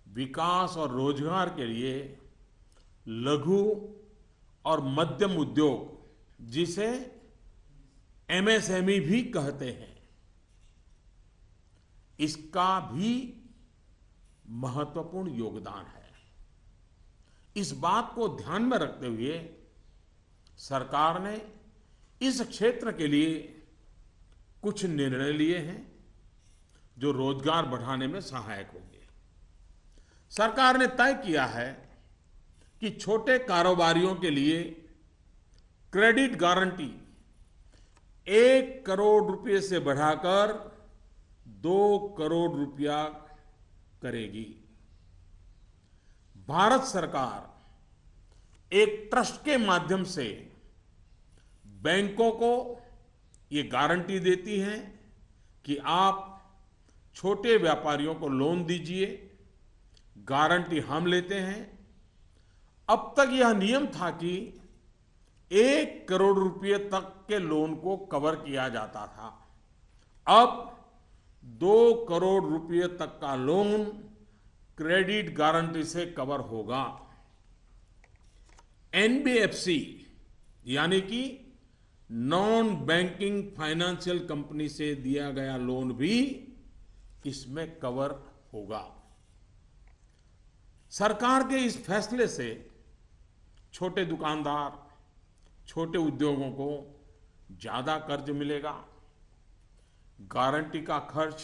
विकास और रोजगार के लिए लघु और मध्यम उद्योग, जिसे एमएसएमई भी कहते हैं, इसका भी महत्वपूर्ण योगदान है। इस बात को ध्यान में रखते हुए सरकार ने इस क्षेत्र के लिए कुछ निर्णय लिए हैं जो रोजगार बढ़ाने में सहायक होंगे। सरकार ने तय किया है कि छोटे कारोबारियों के लिए क्रेडिट गारंटी 1 करोड़ रुपए से बढ़ाकर 2 करोड़ रुपया करेगी। भारत सरकार एक ट्रस्ट के माध्यम से बैंकों को ये गारंटी देती है कि आप छोटे व्यापारियों को लोन दीजिए, गारंटी हम लेते हैं। अब तक यह नियम था कि 1 करोड़ रुपए तक के लोन को कवर किया जाता था। अब 2 करोड़ रुपए तक का लोन क्रेडिट गारंटी से कवर होगा। एनबीएफसी यानी कि नॉन बैंकिंग फाइनेंशियल कंपनी से दिया गया लोन भी इसमें कवर होगा। सरकार के इस फैसले से छोटे दुकानदार, छोटे उद्योगों को ज्यादा कर्ज मिलेगा। गारंटी का खर्च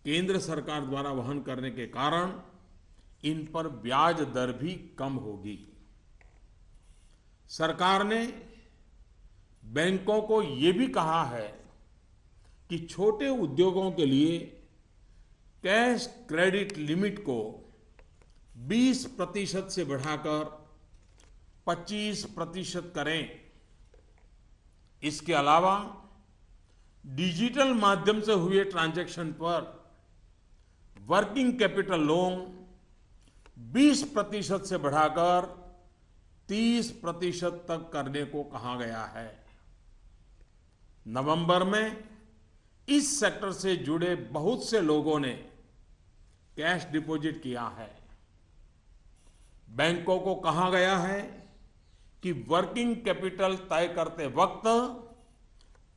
केंद्र सरकार द्वारा वहन करने के कारण इन पर ब्याज दर भी कम होगी। सरकार ने बैंकों को ये भी कहा है कि छोटे उद्योगों के लिए कैश क्रेडिट लिमिट को 20% से बढ़ाकर 25% करें। इसके अलावा डिजिटल माध्यम से हुए ट्रांजैक्शन पर वर्किंग कैपिटल लोन 20% से बढ़ाकर 30% तक करने को कहा गया है। नवंबर में इस सेक्टर से जुड़े बहुत से लोगों ने कैश डिपॉजिट किया है। बैंकों को कहा गया है कि वर्किंग कैपिटल तय करते वक्त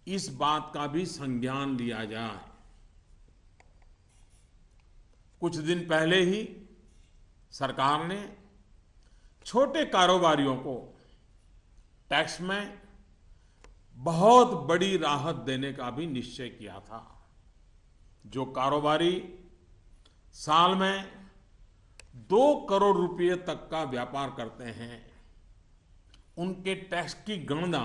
इस बात का भी संज्ञान लिया जाए। कुछ दिन पहले ही सरकार ने छोटे कारोबारियों को टैक्स में बहुत बड़ी राहत देने का भी निश्चय किया था। जो कारोबारी साल में 2 करोड़ रुपए तक का व्यापार करते हैं, उनके टैक्स की गणना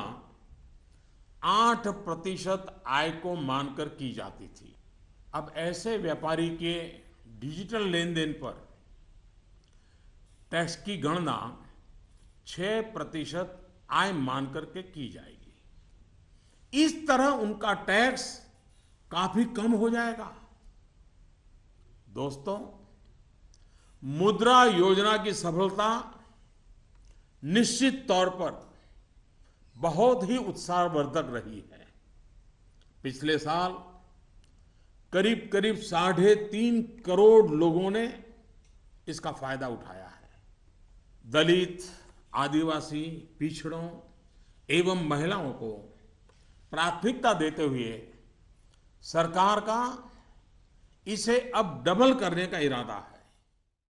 8% आय को मानकर की जाती थी। अब ऐसे व्यापारी के डिजिटल लेन देन पर टैक्स की गणना 6% आय मानकर के की जाएगी। इस तरह उनका टैक्स काफी कम हो जाएगा। दोस्तों, मुद्रा योजना की सफलता निश्चित तौर पर बहुत ही उत्साहवर्धक रही है। पिछले साल करीब करीब 3.5 करोड़ लोगों ने इसका फायदा उठाया है। दलित, आदिवासी, पिछड़ों एवं महिलाओं को प्राथमिकता देते हुए सरकार का इसे अब डबल करने का इरादा है।